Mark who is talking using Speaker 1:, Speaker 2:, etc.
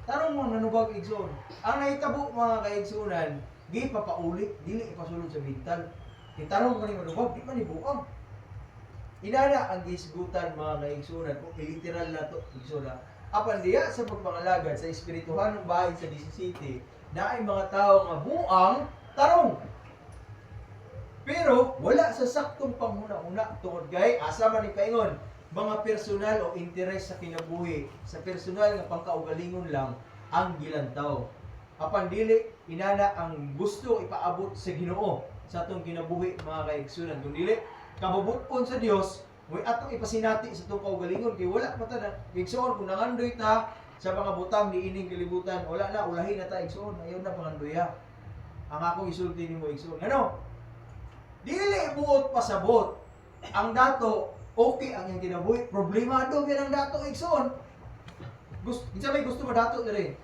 Speaker 1: Tarong mo nanubag igsoon. Ang nahitabo mga kaigsunan, di papaulit, dili ipasulod sa bintan. Itarong mo ni manubag, di man ibuang. Inana ang gisgutan mga kaigsunan, kung literal na to, igsunan. Apan diya sa pagpangalagad sa espirituhan ng bahay sa 17, na ay mga tao nga buang tarong. Pero wala sa saktong panghuna-una tungod kay asa man ni kaingon mga personal o interes sa kinabuhi, sa personal nga pangkaugalingon lang ang gilantaw. Apan dili inana ang gusto ipaabot sa Ginoo sa atong kinabuhi mga kaigsunan. Kung dili kabubuton sa Dios, way atong ipasinati sa atong kaugalingon kay wala pa ta igsoon kung nangandoy ta sa mga butang ni ining kalibutan, wala na ulahi na ta igsoon, ayon na pangandoya. Ang akong isulti nimo igsoon. Ano? Dili buot pasabot. Ang dato okay ang iyang kinabuhi. Problemado gyud ang dato igsoon. Gusto, may gusto mo dato dire.